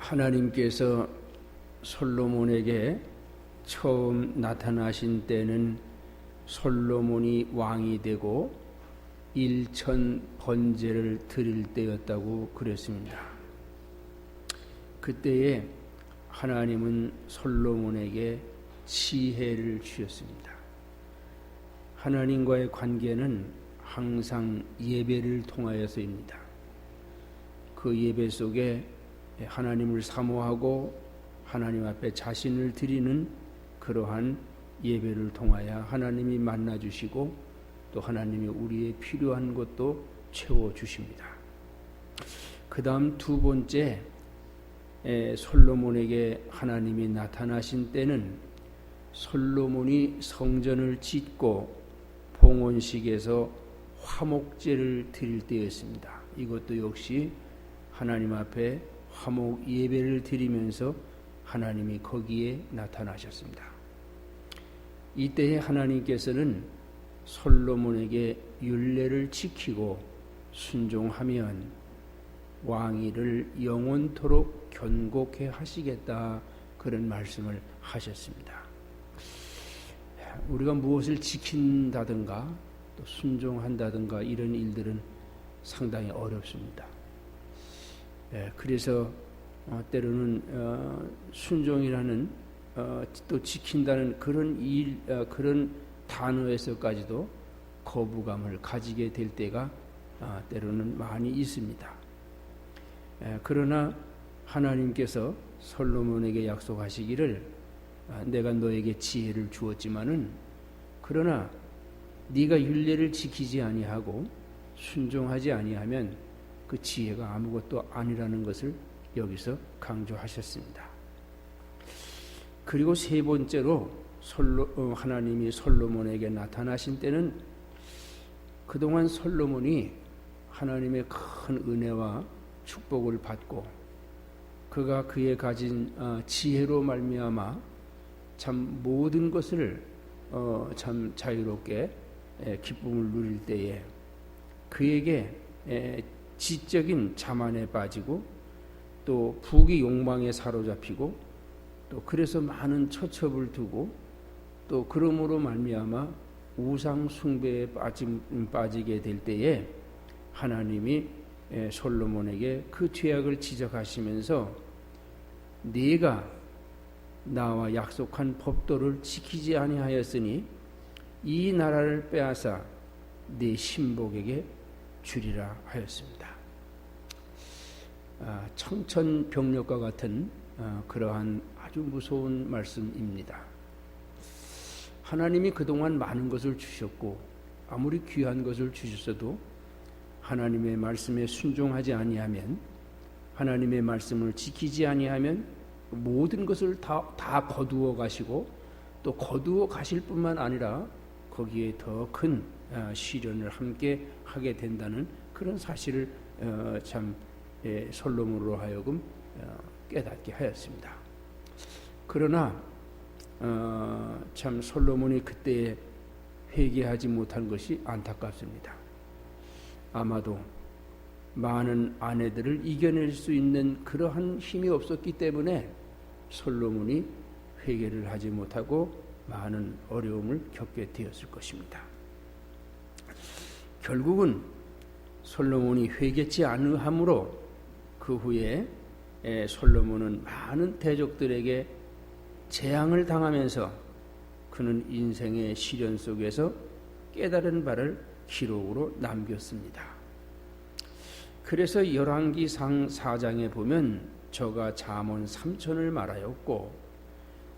하나님께서 솔로몬에게 처음 나타나신 때는 솔로몬이 왕이 되고 일천 번제를 드릴 때였다고 그랬습니다. 그때에 하나님은 솔로몬에게 지혜를 주셨습니다. 하나님과의 관계는 항상 예배를 통하여서입니다. 그 예배 속에 하나님을 사모하고 하나님 앞에 자신을 드리는 그러한 예배를 통하여 하나님이 만나주시고 또 하나님이 우리의 필요한 것도 채워주십니다. 그 다음 두 번째, 솔로몬에게 하나님이 나타나신 때는 솔로몬이 성전을 짓고 봉헌식에서 화목제를 드릴 때였습니다. 이것도 역시 하나님 앞에 화목 예배를 드리면서 하나님이 거기에 나타나셨습니다. 이때에 하나님께서는 솔로몬에게 율례를 지키고 순종하면 왕위를 영원토록 견고케 하시겠다, 그런 말씀을 하셨습니다. 우리가 무엇을 지킨다든가 또 순종한다든가 이런 일들은 상당히 어렵습니다. 그래서 때로는 순종이라는 또 지킨다는 그런 단어에서까지도 거부감을 가지게 될 때가 때로는 많이 있습니다. 그러나 하나님께서 솔로몬에게 약속하시기를 내가 너에게 지혜를 주었지만은 그러나 네가 율례를 지키지 아니하고 순종하지 아니하면 그 지혜가 아무것도 아니라는 것을 여기서 강조하셨습니다. 그리고 세 번째로 하나님이 솔로몬에게 나타나신 때는 그동안 솔로몬이 하나님의 큰 은혜와 축복을 받고 그가 그의 가진 지혜로 말미암아 참 모든 것을 참 자유롭게 기쁨을 누릴 때에 그에게 지적인 자만에 빠지고 또 부귀 욕망에 사로잡히고 또 그래서 많은 처첩을 두고 또 그러므로 말미암아 우상 숭배에 빠지게 될 때에 하나님이 솔로몬에게 그 죄악을 지적하시면서 네가 나와 약속한 법도를 지키지 아니하였으니 이 나라를 빼앗아 네 신복에게 주리라 하였습니다. 청천벽력과 같은 그러한 아주 무서운 말씀입니다. 하나님이 그동안 많은 것을 주셨고 아무리 귀한 것을 주셨어도 하나님의 말씀에 순종하지 아니하면, 하나님의 말씀을 지키지 아니하면 모든 것을 다 거두어 가시고 또 거두어 가실 뿐만 아니라 거기에 더 큰 시련을 함께 하게 된다는 그런 사실을 참 솔로몬으로 하여금 깨닫게 하였습니다. 그러나 참 솔로몬이 그때에 회개하지 못한 것이 안타깝습니다. 아마도 많은 아내들을 이겨낼 수 있는 그러한 힘이 없었기 때문에 솔로몬이 회개를 하지 못하고 많은 어려움을 겪게 되었을 것입니다. 결국은 솔로몬이 회개치 않으므로 그 후에 솔로몬은 많은 대적들에게 재앙을 당하면서 그는 인생의 시련 속에서 깨달은 바를 기록으로 남겼습니다. 그래서 열왕기상 4장에 보면 저가 잠언 3천을 말하였고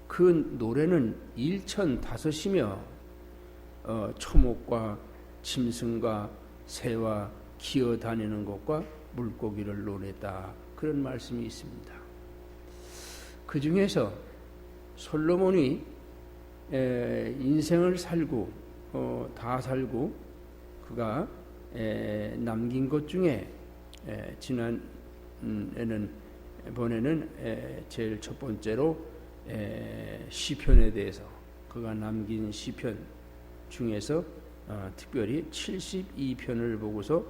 그 노래는 1,005이며 초목과 짐승과 새와 기어다니는 것과 물고기를 노랬다, 그런 말씀이 있습니다. 그 중에서 솔로몬이 인생을 살고 다 살고 그가 남긴 것 중에 지난 번에는 제일 첫 번째로 시편에 대해서 그가 남긴 시편 중에서 특별히 72편을 보고서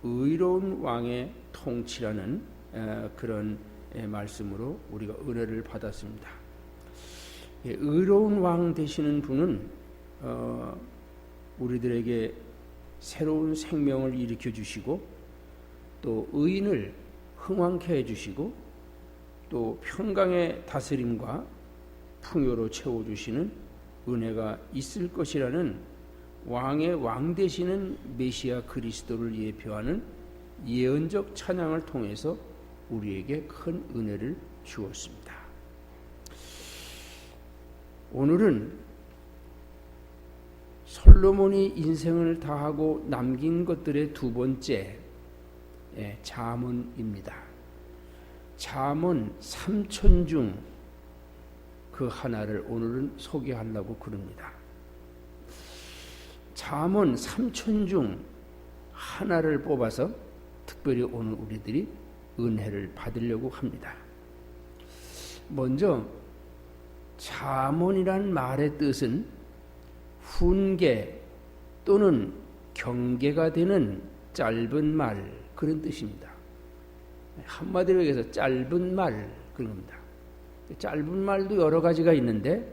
의로운 왕의 통치라는 그런 말씀으로 우리가 은혜를 받았습니다. 의로운 왕 되시는 분은 우리들에게 새로운 생명을 일으켜 주시고 또 의인을 흥왕케 해주시고 또 평강의 다스림과 풍요로 채워주시는 은혜가 있을 것이라는 왕의 왕 되시는 메시아 그리스도를 예표하는 예언적 찬양을 통해서 우리에게 큰 은혜를 주었습니다. 오늘은 솔로몬이 인생을 다하고 남긴 것들의 두 번째 잠언입니다. 잠언 3천 중 그 하나를 오늘은 소개하려고 그럽니다. 잠언 3천 중 하나를 뽑아서 특별히 오늘 우리들이 은혜를 받으려고 합니다. 먼저 잠언이란 말의 뜻은 훈계 또는 경계가 되는 짧은 말, 그런 뜻입니다. 한마디로 얘기해서 짧은 말, 그런 겁니다. 짧은 말도 여러 가지가 있는데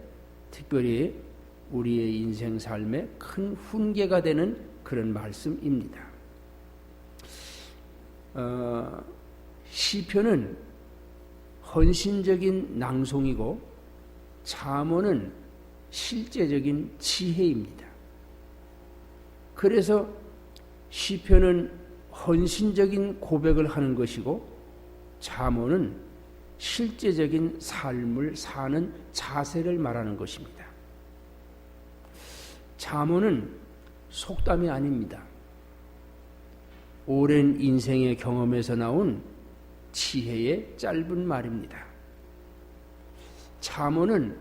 특별히 우리의 인생 삶에 큰 훈계가 되는 그런 말씀입니다. 시편은 헌신적인 낭송이고 잠언은 실제적인 지혜입니다. 그래서 시편은 헌신적인 고백을 하는 것이고 잠언은 실제적인 삶을 사는 자세를 말하는 것입니다. 잠언은 속담이 아닙니다. 오랜 인생의 경험에서 나온 지혜의 짧은 말입니다. 잠언은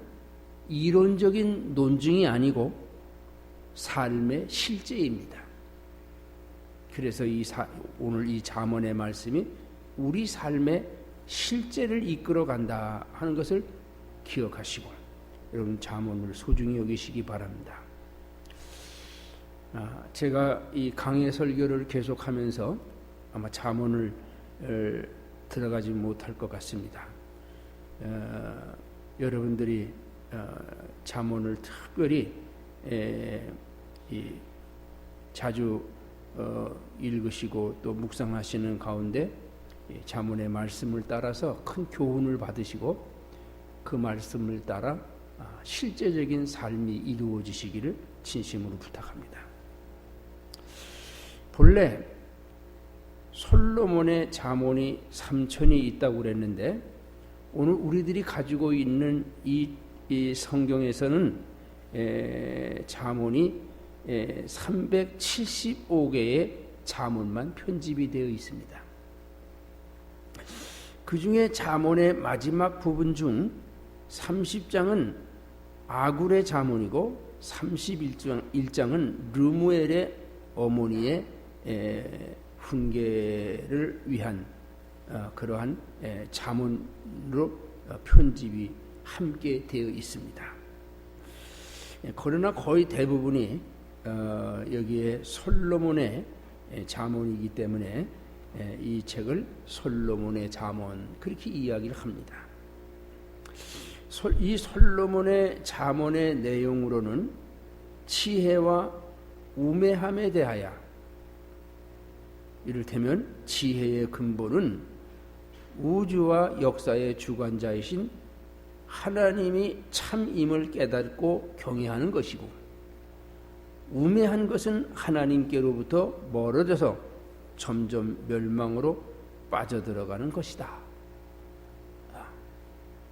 이론적인 논증이 아니고 삶의 실제입니다. 그래서 오늘 이 잠언의 말씀이 우리 삶의 실제를 이끌어간다 하는 것을 기억하시고 여러분 잠언을 소중히 여기시기 바랍니다. 제가 이 강의 설교를 계속하면서 아마 잠언을 들어가지 못할 것 같습니다. 여러분들이 잠언을 특별히 자주 읽으시고 또 묵상하시는 가운데 잠언의 말씀을 따라서 큰 교훈을 받으시고 그 말씀을 따라 실제적인 삶이 이루어지시기를 진심으로 부탁합니다. 본래 솔로몬의 잠언이 3천이 있다고 그랬는데 오늘 우리들이 가지고 있는 이 성경에서는 잠언이 375개의 잠언만 편집이 되어 있습니다. 그 중에 잠언의 마지막 부분 중 30장은 아굴의 잠언이고 31장은 르무엘의 어머니의 훈계를 위한 그러한 잠언으로 편집이 함께 되어 있습니다. 그러나 거의 대부분이 여기에 솔로몬의 잠언이기 때문에 이 책을 솔로몬의 잠언 그렇게 이야기를 합니다. 이 솔로몬의 잠언의 내용으로는 지혜와 우매함에 대하여 이를테면 지혜의 근본은 우주와 역사의 주관자이신 하나님이 참임을 깨닫고 경외하는 것이고 우매한 것은 하나님께로부터 멀어져서 점점 멸망으로 빠져들어가는 것이다.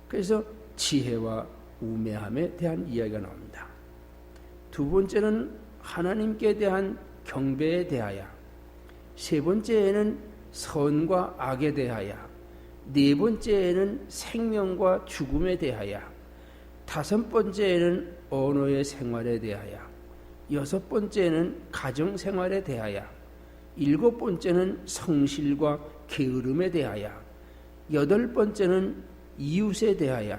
그래서 지혜와 우매함에 대한 이야기가 나옵니다. 두 번째는 하나님께 대한 경배에 대하여, 세 번째에는 선과 악에 대하여, 네 번째에는 생명과 죽음에 대하여, 다섯 번째에는 언어의 생활에 대하여, 여섯 번째는 가정 생활에 대하여, 일곱 번째는 성실과 게으름에 대하여, 여덟 번째는 이웃에 대하여,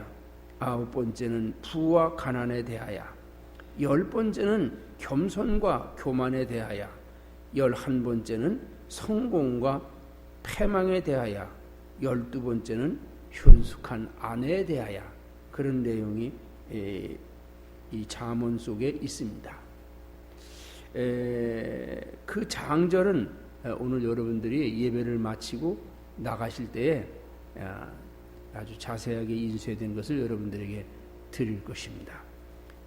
아홉 번째는 부와 가난에 대하여, 열 번째는 겸손과 교만에 대하여, 11번째는 성공과 패망에 대하여, 12번째는 현숙한 아내에 대하여 그런 내용이 이 잠언 속에 있습니다. 그 장절은 오늘 여러분들이 예배를 마치고 나가실 때에 아주 자세하게 인쇄된 것을 여러분들에게 드릴 것입니다.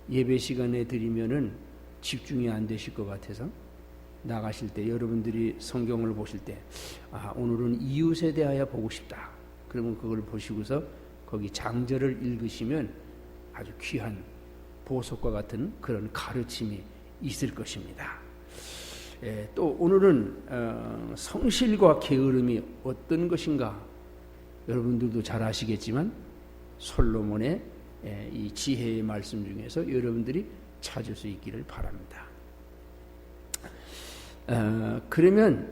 예배 시간에 드리면은 집중이 안 되실 것 같아서 나가실 때 여러분들이 성경을 보실 때 오늘은 이웃에 대하여 보고 싶다. 그러면 그걸 보시고서 거기 장절을 읽으시면 아주 귀한 보석과 같은 그런 가르침이 있을 것입니다. 또 오늘은 성실과 게으름이 어떤 것인가 여러분들도 잘 아시겠지만 솔로몬의 이 지혜의 말씀 중에서 여러분들이 찾을 수 있기를 바랍니다. 그러면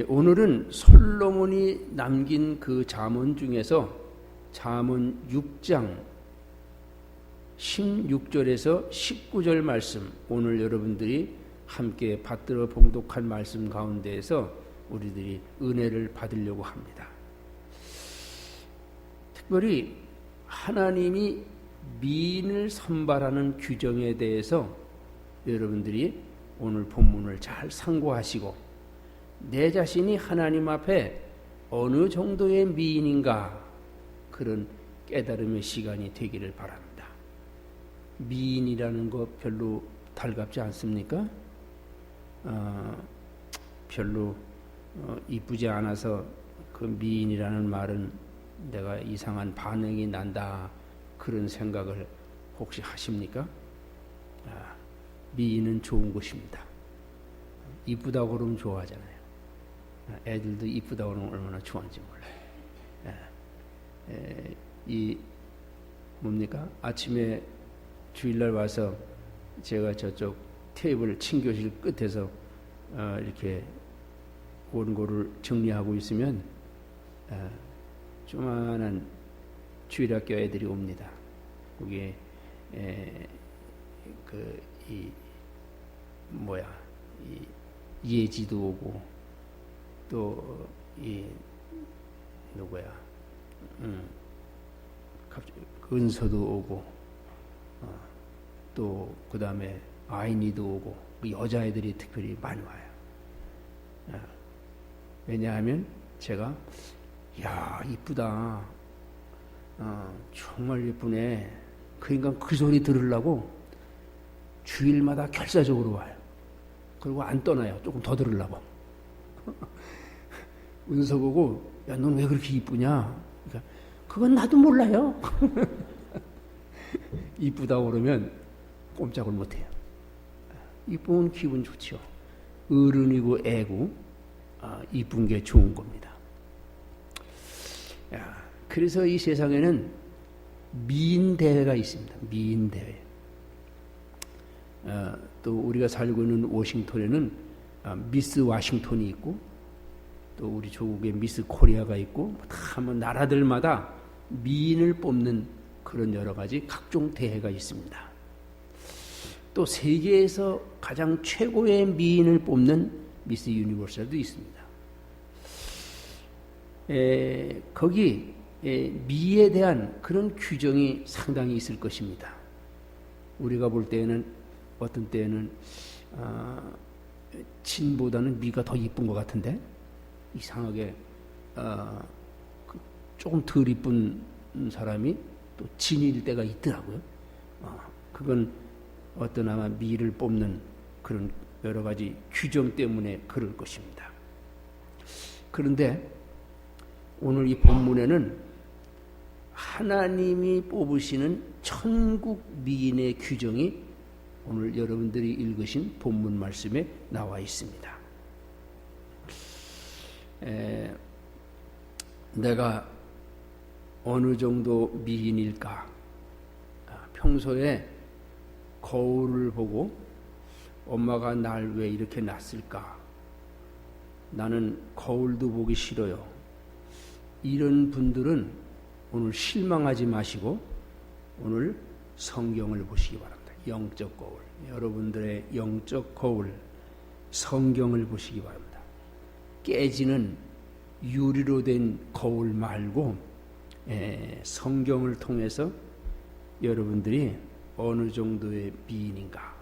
오늘은 솔로몬이 남긴 그 잠언 중에서 잠언 6장 16절에서 19절 말씀, 오늘 여러분들이 함께 받들어 봉독한 말씀 가운데에서 우리들이 은혜를 받으려고 합니다. 특별히 하나님이 미인을 선발하는 규정에 대해서 여러분들이 오늘 본문을 잘 상고하시고 내 자신이 하나님 앞에 어느 정도의 미인인가 그런 깨달음의 시간이 되기를 바랍니다. 미인이라는 거 별로 달갑지 않습니까? 별로 이쁘지 않아서 그 미인이라는 말은 내가 이상한 반응이 난다 그런 생각을 혹시 하십니까? 미인은 좋은 것입니다. 이쁘다고 그러면 좋아하잖아요. 애들도 이쁘다고 그러면 얼마나 좋아하는지 몰라요. 이 뭡니까? 아침에 주일날 와서 제가 저쪽 테이블 친교실 끝에서 이렇게 원고를 정리하고 있으면 조만한 주일학교 애들이 옵니다. 거기에 이 예지도 오고 또 이 누구야 갑자기 은서도 오고 또 그 다음에 아이니도 오고 여자애들이 특별히 많이 와요. 왜냐하면 제가 야 이쁘다 정말 예쁘네 그러니까 그 소리 들으려고 주일마다 결사적으로 와요. 그리고 안 떠나요. 조금 더 들으려고. 은서 보고 야 넌 왜 그렇게 이쁘냐 그러니까 그건 나도 몰라요. 이쁘다고 그러면 꼼짝을 못해요. 이쁜 기분 좋죠. 어른이고 애고 이쁜 게 좋은 겁니다. 그래서 이 세상에는 미인 대회가 있습니다. 미인 대회. 또 우리가 살고 있는 워싱턴에는 미스 워싱턴이 있고 또 우리 조국에 미스 코리아가 있고 다 뭐 나라들마다 미인을 뽑는 그런 여러 가지 각종 대회가 있습니다. 또 세계에서 가장 최고의 미인을 뽑는 미스 유니버스도 있습니다. 거기 미에 대한 그런 규정이 상당히 있을 것입니다. 우리가 볼 때에는 어떤 때에는 진보다는 미가 더 이쁜 것 같은데 이상하게 조금 덜 이쁜 사람이 또 진일 때가 있더라고요. 그건 어떤 아마 미를 뽑는 그런 여러 가지 규정 때문에 그럴 것입니다. 그런데 오늘 이 본문에는 하나님이 뽑으시는 천국 미인의 규정이 오늘 여러분들이 읽으신 본문 말씀에 나와 있습니다. 내가 어느 정도 미인일까? 평소에 거울을 보고 엄마가 날 왜 이렇게 낳았을까? 나는 거울도 보기 싫어요. 이런 분들은 오늘 실망하지 마시고 오늘 성경을 보시기 바랍니다. 영적 거울, 여러분들의 영적 거울, 성경을 보시기 바랍니다. 깨지는 유리로 된 거울 말고 성경을 통해서 여러분들이 어느 정도의 미인인가,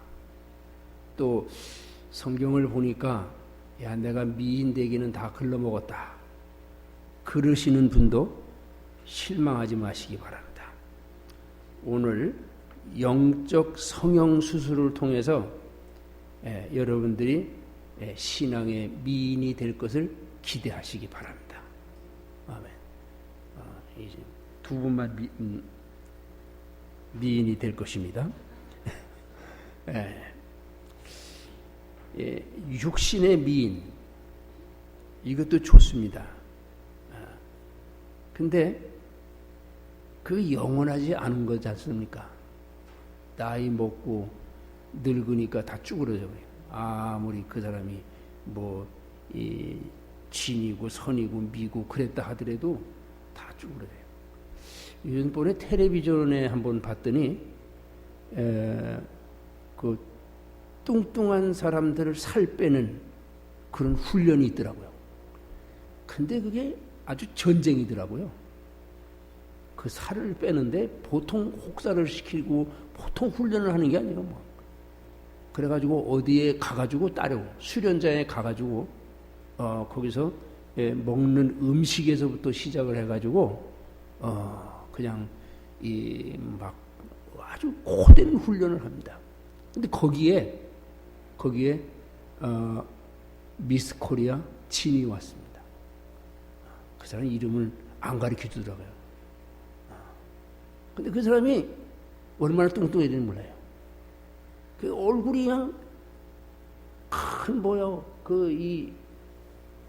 또 성경을 보니까 야 내가 미인 되기는 다 글러먹었다 그러시는 분도 실망하지 마시기 바랍니다. 오늘 영적 성형 수술을 통해서 여러분들이 신앙의 미인이 될 것을 기대하시기 바랍니다. 아멘. 이제 두 분만 미인이 될 것입니다. 육신의 미인, 이것도 좋습니다. 근데 그 영원하지 않은 거지 않습니까? 나이 먹고 늙으니까 다 쭈그러져 버려요. 아무리 그 사람이 진이고 선이고 미고 그랬다 하더라도 다 쭈그러져요. 요즘번에 텔레비전에 한번 봤더니 그 뚱뚱한 사람들을 살 빼는 그런 훈련이 있더라고요. 근데 그게 아주 전쟁이더라고요. 그 살을 빼는데 보통 혹사를 시키고 보통 훈련을 하는 게 아니라 뭐. 그래가지고 어디에 가가지고 따려고 수련장에 가가지고 거기서 먹는 음식에서부터 시작을 해가지고 그냥 막 아주 고된 훈련을 합니다. 근데 거기에 미스 코리아 진이 왔습니다. 그 사람 이름을 안 가르쳐 주더라고요. 근데 그 사람이 얼마나 뚱뚱해지는지 몰라요. 그 얼굴이 그냥 큰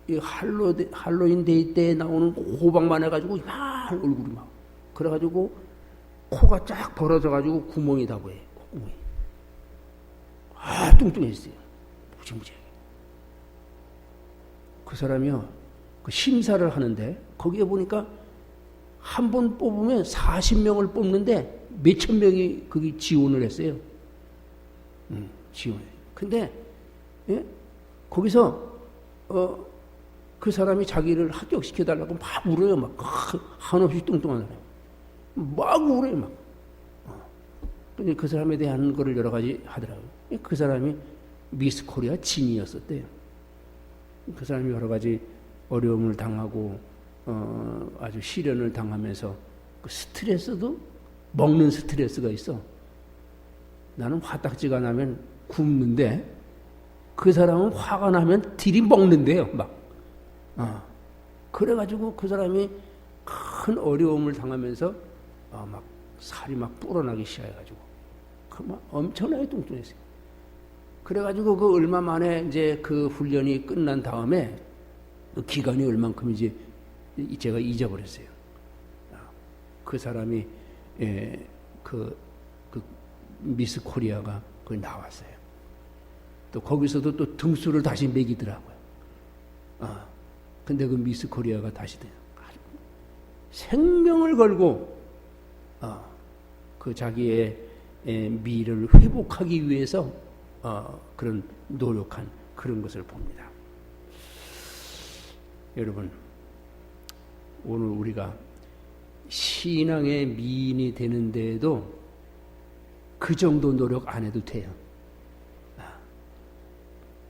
이 할로윈 데이 때 나오는 호박만 해가지고 막 얼굴이 막 그래가지고 코가 쫙 벌어져가지고 구멍이 다 보여요. 콧구멍이. 뚱뚱했어요. 무지무지하게. 그 사람이요, 그 심사를 하는데 거기에 보니까 한 번 뽑으면 40명을 뽑는데 몇천 명이 거기 지원을 했어요. 지원. 근데 거기서 그 사람이 자기를 합격시켜달라고 막 울어요. 막 한없이 뚱뚱한 사람. 막 울어요. 막. 근데 그 사람에 대한 거를 여러 가지 하더라고요. 그 사람이 미스 코리아 진이었었대요. 그 사람이 여러 가지 어려움을 당하고 아주 시련을 당하면서 그 스트레스도 먹는 스트레스가 있어. 나는 화딱지가 나면 굶는데 그 사람은 화가 나면 딜이 먹는데요. 막. 그래가지고 그 사람이 큰 어려움을 당하면서 막 살이 막 불어나기 시작해가지고 막 엄청나게 뚱뚱했어요. 그래가지고 그 얼마 만에 이제 그 훈련이 끝난 다음에 그 기간이 얼만큼인지 제가 잊어버렸어요. 그 사람이 그 미스 코리아가 거기 나왔어요. 또 거기서도 또 등수를 다시 매기더라고요. 근데 그 미스 코리아가 다시 생명을 걸고 그 자기의 미를 회복하기 위해서 그런 노력한 그런 것을 봅니다. 여러분, 오늘 우리가 신앙의 미인이 되는 데에도 그 정도 노력 안 해도 돼요.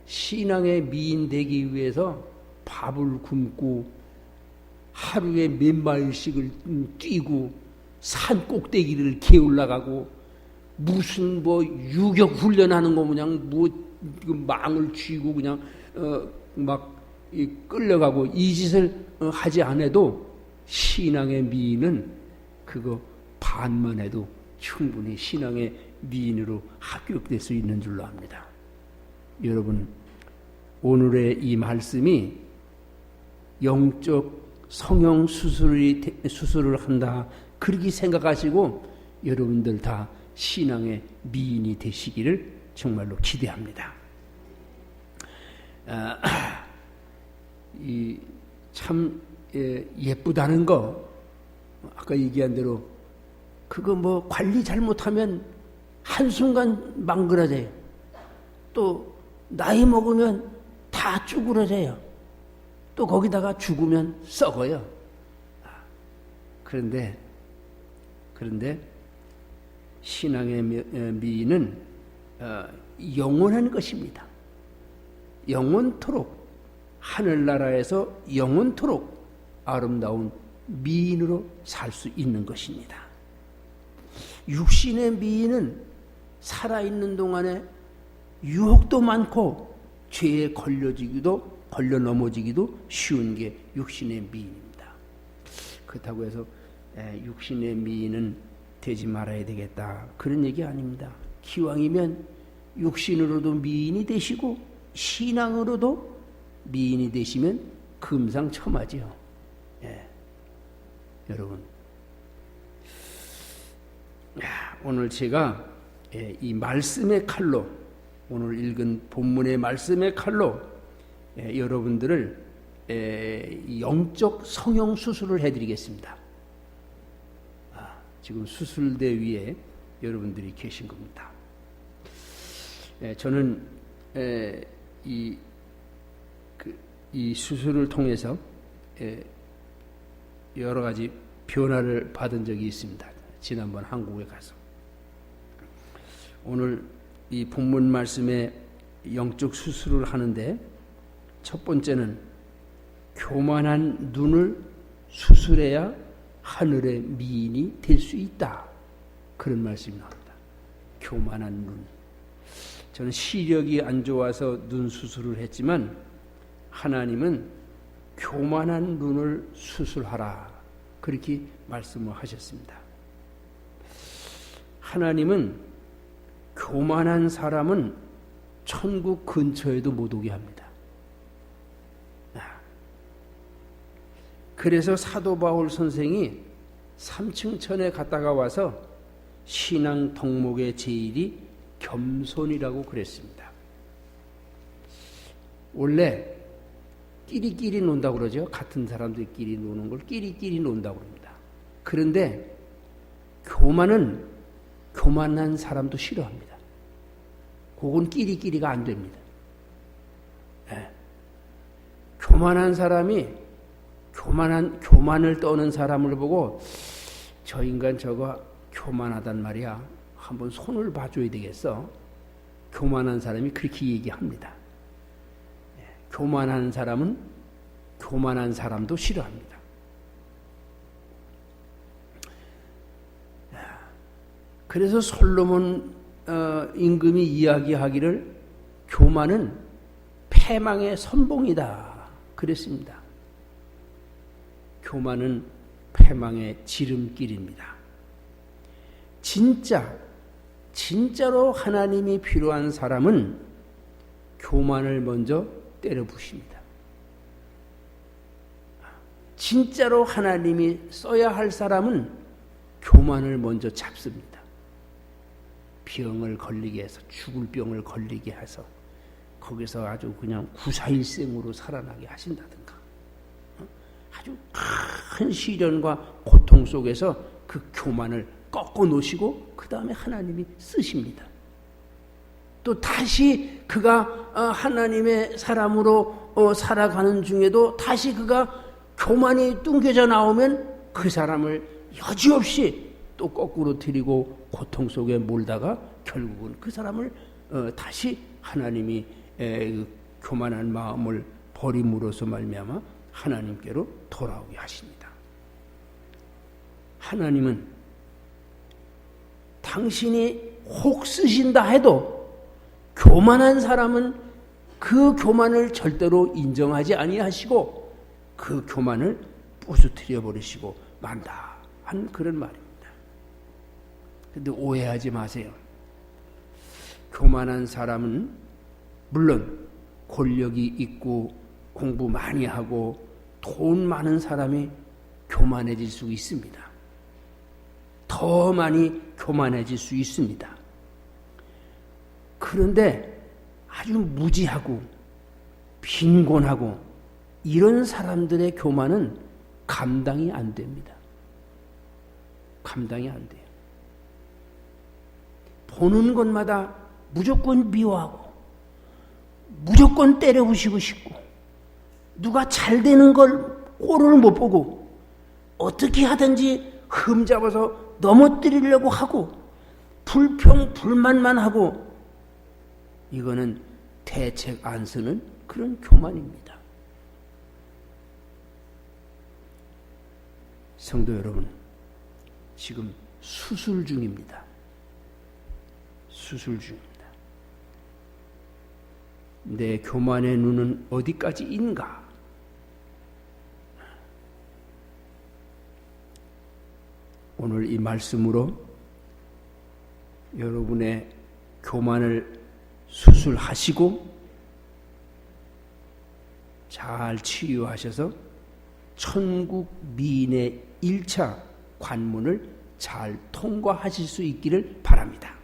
신앙의 미인 되기 위해서 밥을 굶고 하루에 몇 마일씩을 뛰고 산 꼭대기를 기어올라가고 무슨 유격 훈련하는 거 그냥 망을 쥐고 그냥 막 끌려가고 이 짓을 하지 않아도 신앙의 미인은 그거 반만 해도 충분히 신앙의 미인으로 합격될 수 있는 줄로 압니다. 여러분, 오늘의 이 말씀이 영적 성형 수술을 한다 그렇게 생각하시고 여러분들 다 신앙의 미인이 되시기를 정말로 기대합니다. 참 예쁘다는 거 아까 얘기한 대로 그거 관리 잘못하면 한순간 망그러져요. 또 나이 먹으면 다 쭈그러져요. 또 거기다가 죽으면 썩어요. 그런데 신앙의 미인은 영원한 것입니다. 영원토록 하늘나라에서 영원토록 아름다운 미인으로 살 수 있는 것입니다. 육신의 미인은 살아있는 동안에 유혹도 많고 죄에 걸려 넘어지기도 쉬운 게 육신의 미인입니다. 그렇다고 해서 육신의 미인은 되지 말아야 되겠다, 그런 얘기 아닙니다. 기왕이면 육신으로도 미인이 되시고 신앙으로도 미인이 되시면 금상첨화지요. 여러분, 오늘 제가 이 말씀의 칼로, 오늘 읽은 본문의 말씀의 칼로 여러분들을 영적 성형 수술을 해드리겠습니다. 지금 수술대 위에 여러분들이 계신 겁니다. 저는 이 수술을 통해서 여러 가지 변화를 받은 적이 있습니다. 지난번 한국에 가서. 오늘 이 본문 말씀에 영적 수술을 하는데 첫 번째는 교만한 눈을 수술해야 하늘의 미인이 될 수 있다, 그런 말씀이 나옵니다. 교만한 눈. 저는 시력이 안 좋아서 눈 수술을 했지만 하나님은 교만한 눈을 수술하라, 그렇게 말씀을 하셨습니다. 하나님은 교만한 사람은 천국 근처에도 못 오게 합니다. 그래서 사도 바울 선생이 3층 천에 갔다가 와서 신앙 덕목의 제일이 겸손이라고 그랬습니다. 원래 끼리끼리 논다고 그러죠. 같은 사람들끼리 노는 걸 끼리끼리 논다고 합니다. 그런데 교만은 교만한 사람도 싫어합니다. 그건 끼리끼리가 안 됩니다. 교만한 사람이 교만을 떠는 사람을 보고 저 인간 저거 교만하단 말이야, 한번 손을 봐줘야 되겠어. 교만한 사람이 그렇게 얘기합니다. 교만한 사람은 교만한 사람도 싫어합니다. 그래서 솔로몬 임금이 이야기하기를 교만은 패망의 선봉이다 그랬습니다. 교만은 패망의 지름길입니다. 진짜로 하나님이 필요한 사람은 교만을 먼저 때려 부십니다. 진짜로 하나님이 써야 할 사람은 교만을 먼저 잡습니다. 병을 걸리게 해서, 죽을 병을 걸리게 해서 거기서 아주 그냥 구사일생으로 살아나게 하신다든가, 아주 큰 시련과 고통 속에서 그 교만을 꺾어 놓으시고 그 다음에 하나님이 쓰십니다. 또 다시 그가 하나님의 사람으로 살아가는 중에도 다시 그가 교만이 뚱겨져 나오면 그 사람을 여지없이 또 거꾸로 들이고 고통 속에 몰다가 결국은 그 사람을 다시 하나님이 교만한 마음을 버림으로써 말미암아 하나님께로 돌아오게 하십니다. 하나님은 당신이 혹 쓰신다 해도 교만한 사람은 그 교만을 절대로 인정하지 아니하시고 그 교만을 부수뜨려 버리시고 만다 한 그런 말입니다. 그런데 오해하지 마세요. 교만한 사람은 물론 권력이 있고 공부 많이 하고 돈 많은 사람이 교만해질 수 있습니다. 더 많이 교만해질 수 있습니다. 그런데 아주 무지하고 빈곤하고 이런 사람들의 교만은 감당이 안 됩니다. 감당이 안 돼요. 보는 것마다 무조건 미워하고 무조건 때려부시고 싶고 누가 잘 되는 걸 꼴을 못 보고 어떻게 하든지 흠잡아서 넘어뜨리려고 하고 불평 불만만 하고 이거는 대책 안 쓰는 그런 교만입니다. 성도 여러분, 지금 수술 중입니다. 수술 중입니다. 내 교만의 눈은 어디까지인가? 오늘 이 말씀으로 여러분의 교만을 수술하시고 잘 치유하셔서 천국 미인의 1차 관문을 잘 통과하실 수 있기를 바랍니다.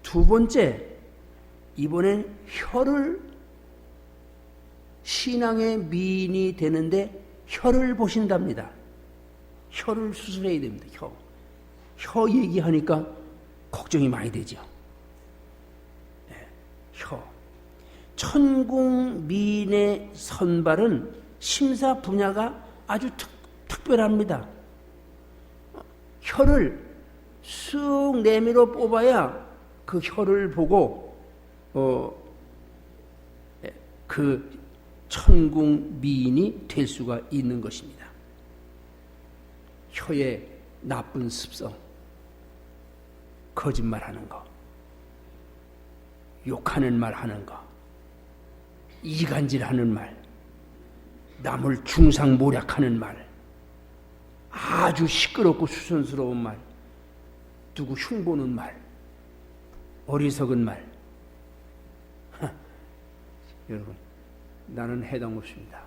두 번째, 이번엔 혀를 신앙의 미인이 되는데 혀를 보신답니다. 혀를 수술해야 됩니다. 혀 얘기하니까 걱정이 많이 되죠. 네, 혀. 천국 미인의 선발은 심사 분야가 아주 특별합니다. 혀를 쑥 내밀어 뽑아야 그 혀를 보고 그 천국 미인이 될 수가 있는 것입니다. 혀의 나쁜 습성, 거짓말하는 거, 욕하는 말 하는 거, 이간질하는 말, 남을 중상모략하는 말, 아주 시끄럽고 수선스러운 말, 누구 흉보는 말, 어리석은 말. 여러분, 나는 해당 없습니다.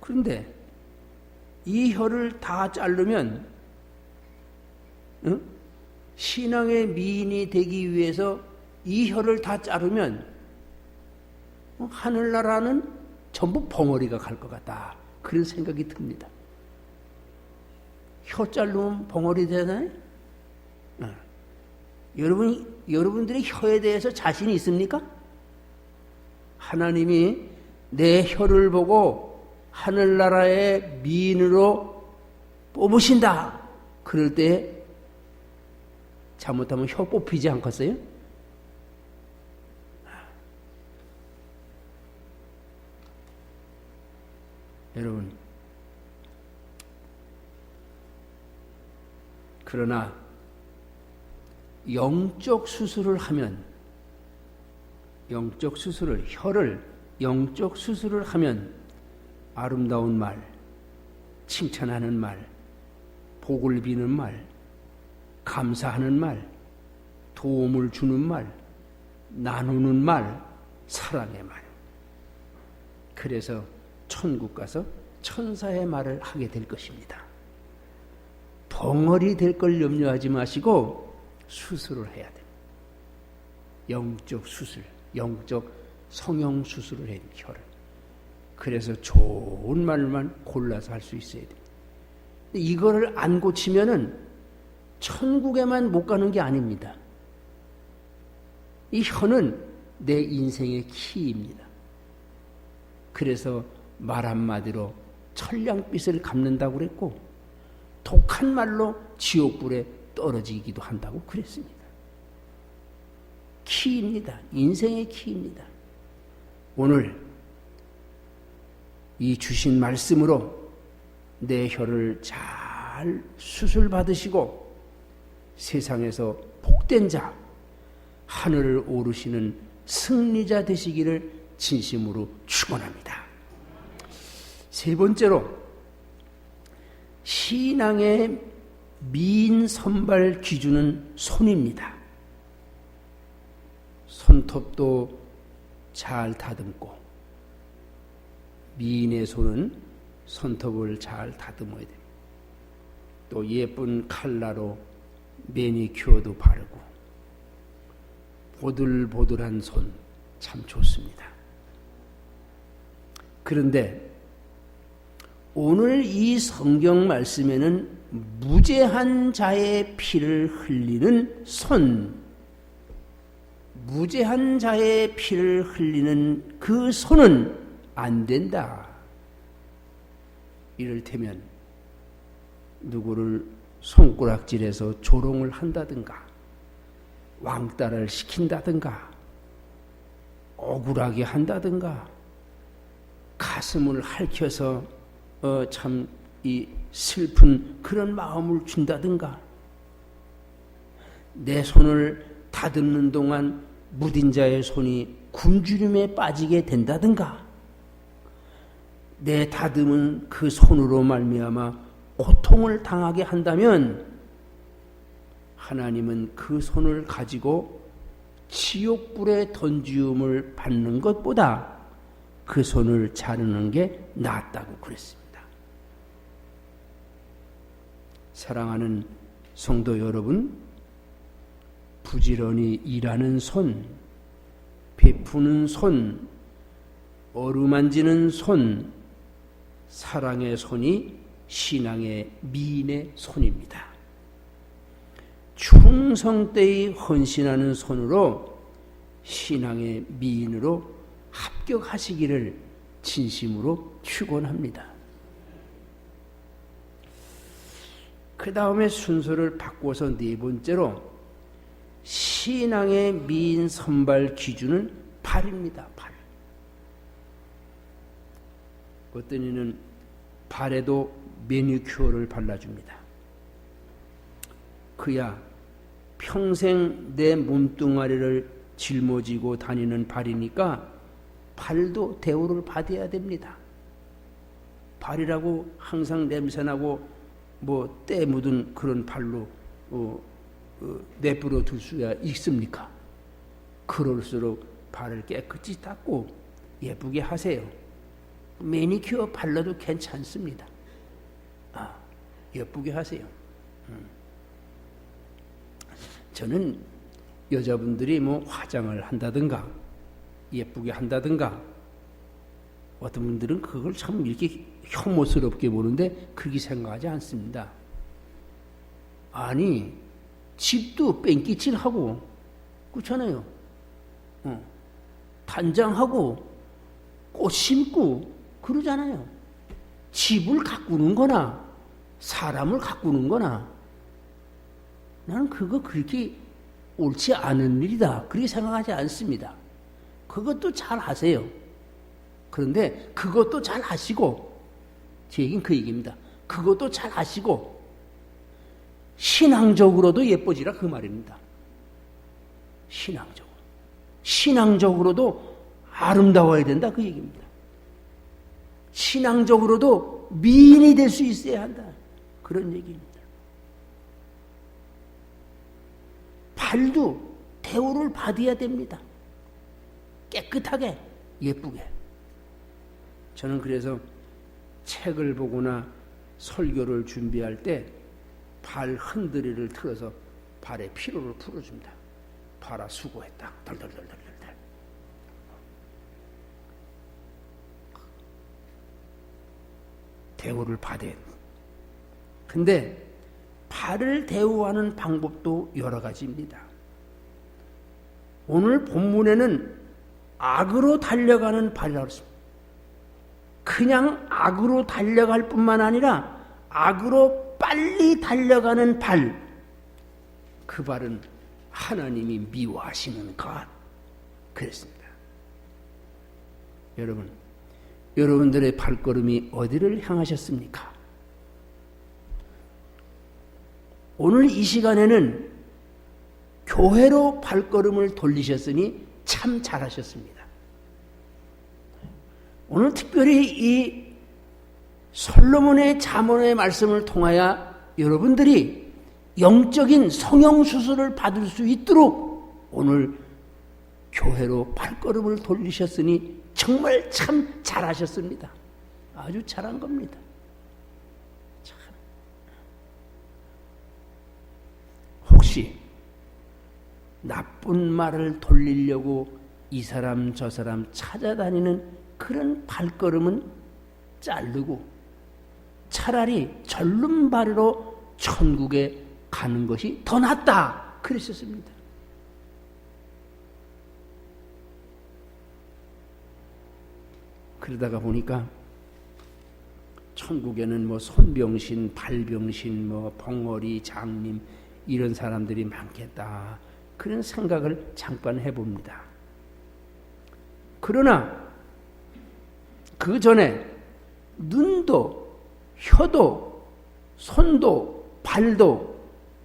그런데 이 혀를 다 자르면 신앙의 미인이 되기 위해서 이 혀를 다 자르면 하늘나라는 전부 벙어리가 갈 것 같다. 그런 생각이 듭니다. 혀 자르면 벙어리 되나요? 여러분들이 혀에 대해서 자신이 있습니까? 하나님이 내 혀를 보고 하늘나라의 미인으로 뽑으신다. 그럴 때 잘못하면 혀 뽑히지 않겠어요? 여러분, 그러나 영적 수술을 하면, 혀를 영적 수술을 하면 아름다운 말, 칭찬하는 말, 복을 비는 말, 감사하는 말, 도움을 주는 말, 나누는 말, 사랑의 말. 그래서 천국 가서 천사의 말을 하게 될 것입니다. 벙어리 될 걸 염려하지 마시고 수술을 해야 됩니다. 영적 수술, 영적 성형 수술을 해야 됩니다. 혀를. 그래서 좋은 말만 골라서 할 수 있어야 됩니다. 이거를 안 고치면은 천국에만 못 가는 게 아닙니다. 이 혀는 내 인생의 키입니다. 그래서 말 한마디로 천냥빛을 갚는다고 그랬고 독한 말로 지옥불에 떨어지기도 한다고 그랬습니다. 키입니다. 인생의 키입니다. 오늘 이 주신 말씀으로 내 혀를 잘 수술받으시고 세상에서 복된 자, 하늘을 오르시는 승리자 되시기를 진심으로 축원합니다. 세 번째로 신앙의 미인 선발 기준은 손입니다. 손톱도 잘 다듬고 미인의 손은 손톱을 잘 다듬어야 됩니다. 또 예쁜 칼라로 매니큐어도 바르고 보들보들한 손 참 좋습니다. 그런데 오늘 이 성경 말씀에는 무죄한 자의 피를 흘리는 손, 무죄한 자의 피를 흘리는 그 손은 안 된다. 이를테면 누구를 손가락질해서 조롱을 한다든가 왕따를 시킨다든가 억울하게 한다든가 가슴을 핥혀서 참 이 슬픈 그런 마음을 준다든가 내 손을 다듬는 동안 무딘 자의 손이 굶주림에 빠지게 된다든가 내 다듬은 그 손으로 말미암아 고통을 당하게 한다면 하나님은 그 손을 가지고 지옥불에 던지움을 받는 것보다 그 손을 자르는 게 낫다고 그랬습니다. 사랑하는 성도 여러분, 부지런히 일하는 손, 베푸는 손, 어루만지는 손, 사랑의 손이 신앙의 미인의 손입니다. 충성되이 헌신하는 손으로 신앙의 미인으로 합격하시기를 진심으로 축원합니다. 그 다음에 순서를 바꿔서 네 번째로 신앙의 미인 선발 기준은 발입니다. 발. 어떤 이는 발에도 매니큐어를 발라줍니다. 그야 평생 내 몸뚱아리를 짊어지고 다니는 발이니까 발도 대우를 받아야 됩니다. 발이라고 항상 냄새나고 뭐 때 묻은 그런 발로 내버려 둘 수야 있습니까? 그럴수록 발을 깨끗이 닦고 예쁘게 하세요. 매니큐어 발라도 괜찮습니다. 예쁘게 하세요. 저는 여자분들이 뭐 화장을 한다든가 예쁘게 한다든가 어떤 분들은 그걸 참 이렇게 혐오스럽게 보는데 그렇게 생각하지 않습니다. 아니 집도 뺑기칠하고 그렇잖아요. 단장하고 꽃 심고 그러잖아요. 집을 가꾸는 거나 사람을 가꾸는 거나 나는 그거 그렇게 옳지 않은 일이다 그렇게 생각하지 않습니다. 그것도 잘 하세요. 그런데 그것도 잘 하시고 제 얘기는 그 얘기입니다. 그것도 잘 하시고 신앙적으로도 예뻐지라 그 말입니다. 신앙적으로도 아름다워야 된다 그 얘기입니다. 신앙적으로도 미인이 될 수 있어야 한다 그런 얘기입니다. 발도 대우를 받아야 됩니다. 깨끗하게 예쁘게. 저는 그래서 책을 보거나 설교를 준비할 때 발 흔들이를 틀어서 발의 피로를 풀어줍니다. 발아 수고했다. 덜덜덜덜덜. 대우를 받아야 됩니다. 근데 발을 대우하는 방법도 여러 가지입니다. 오늘 본문에는 악으로 달려가는 발이라고 했습니다. 그냥 악으로 달려갈 뿐만 아니라 악으로 빨리 달려가는 발, 그 발은 하나님이 미워하시는 것 그랬습니다. 여러분들의 발걸음이 어디를 향하셨습니까? 오늘 이 시간에는 교회로 발걸음을 돌리셨으니 참 잘하셨습니다. 오늘 특별히 이 솔로몬의 잠언의 말씀을 통하여 여러분들이 영적인 성형수술을 받을 수 있도록 오늘 교회로 발걸음을 돌리셨으니 정말 참 잘하셨습니다. 아주 잘한 겁니다. 참. 혹시 나쁜 말을 돌리려고 이 사람 저 사람 찾아다니는 그런 발걸음은 자르고 차라리 절름발이로 천국에 가는 것이 더 낫다 그랬었습니다. 그러다가 보니까 천국에는 뭐 손병신, 발병신, 뭐 벙어리, 장님 이런 사람들이 많겠다. 그런 생각을 잠깐 해봅니다. 그러나 그 전에 눈도, 혀도, 손도, 발도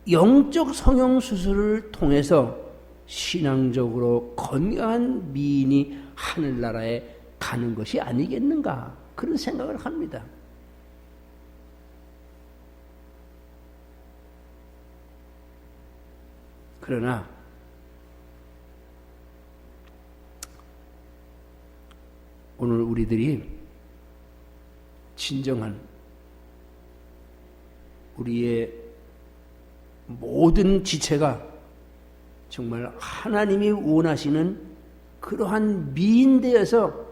영적 성형수술을 통해서 신앙적으로 건강한 미인이 하늘나라에 가는 것이 아니겠는가, 그런 생각을 합니다. 그러나 오늘 우리들이 진정한 우리의 모든 지체가 정말 하나님이 원하시는 그러한 미인되어서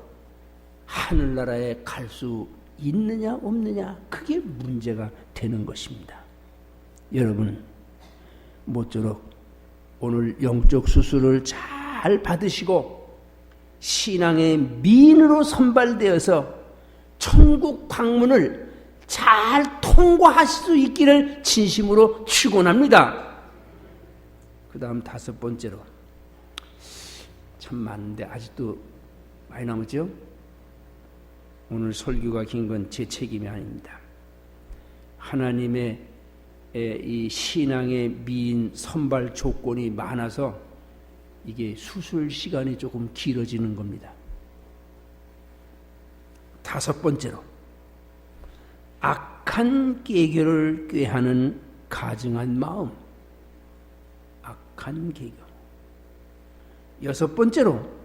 하늘나라에 갈 수 있느냐 없느냐, 그게 문제가 되는 것입니다. 여러분, 모쪼록 오늘 영적 수술을 잘 받으시고 신앙의 미인으로 선발되어서 천국 방문을 잘 통과하실 수 있기를 진심으로 축원합니다. 그 다음 5번째로, 참 많은데 아직도 많이 남았죠? 오늘 설교가 긴 건 제 책임이 아닙니다. 하나님의 이 신앙의 미인 선발 조건이 많아서 이게 수술 시간이 조금 길어지는 겁니다. 5번째로, 악한 계교를 꾀하는 가증한 마음. 악한 계교. 6번째로,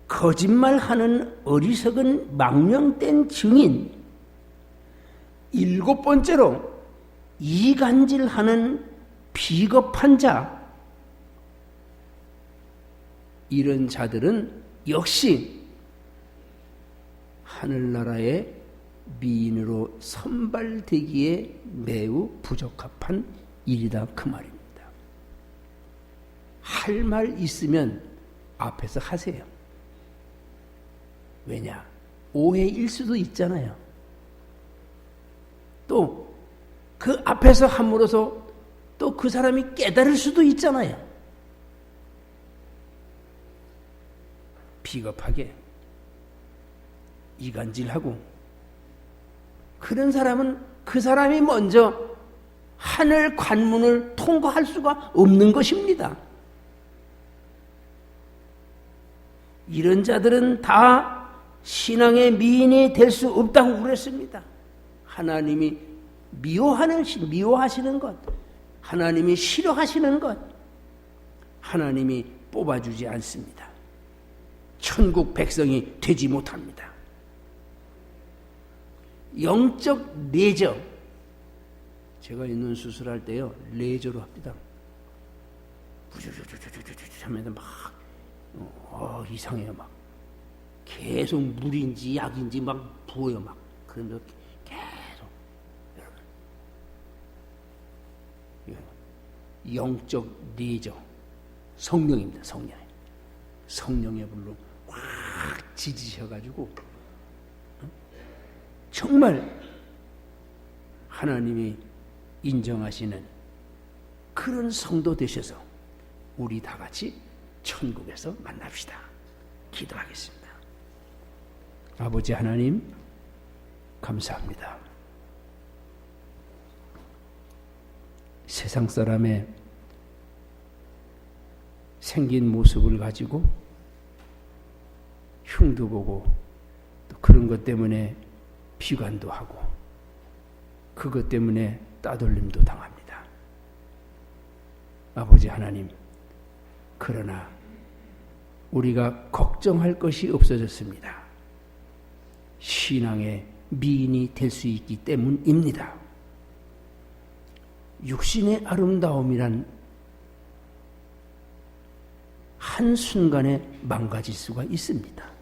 거짓말하는 어리석은 망령된 증인. 7번째로, 이간질하는 비겁한 자. 이런 자들은 역시 하늘나라의 미인으로 선발되기에 매우 부적합한 일이다, 그 말입니다. 할 말 있으면 앞에서 하세요. 왜냐? 오해일 수도 있잖아요. 또 그 앞에서 함으로써 또 그 사람이 깨달을 수도 있잖아요. 비겁하게 이간질하고 그런 사람은 그 사람이 먼저 하늘 관문을 통과할 수가 없는 것입니다. 이런 자들은 다 신앙의 미인이 될 수 없다고 그랬습니다. 하나님이 미워하시는 것, 하나님이 싫어하시는 것, 하나님이 뽑아주지 않습니다. 천국 백성이 되지 못합니다. 영적 레저, 제가 이 눈 수술할 때요, 레저로 합니다. 부주주주주주주주 하면서 막 이상해요. 막 계속 물인지 약인지 막 부어요. 막 그러면서 계속, 여러분, 영적 레저, 성령입니다. 성령의 불로 확 지지셔가지고 정말 하나님이 인정하시는 그런 성도 되셔서 우리 다 같이 천국에서 만납시다. 기도하겠습니다. 아버지 하나님, 감사합니다. 세상 사람의 생긴 모습을 가지고 흉도 보고 또 그런 것 때문에 비관도 하고 그것 때문에 따돌림도 당합니다. 아버지 하나님, 그러나 우리가 걱정할 것이 없어졌습니다. 신앙의 미인이 될 수 있기 때문입니다. 육신의 아름다움이란 한순간에 망가질 수가 있습니다.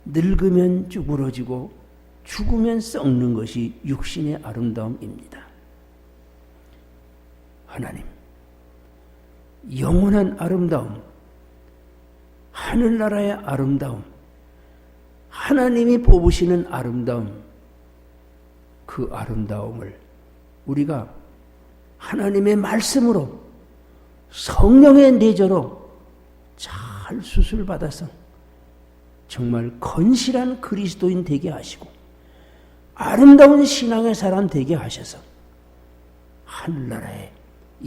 늙으면 쭈그러지고 죽으면 썩는 것이 육신의 아름다움입니다. 하나님, 영원한 아름다움, 하늘나라의 아름다움, 하나님이 뽑으시는 아름다움, 그 아름다움을 우리가 하나님의 말씀으로 성령의 내조로 잘 수술받아서 정말 건실한 그리스도인 되게 하시고 아름다운 신앙의 사람 되게 하셔서 하늘나라의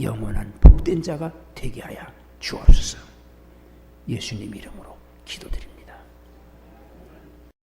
영원한 복된 자가 되게 하여 주옵소서. 예수님 이름으로 기도드립니다.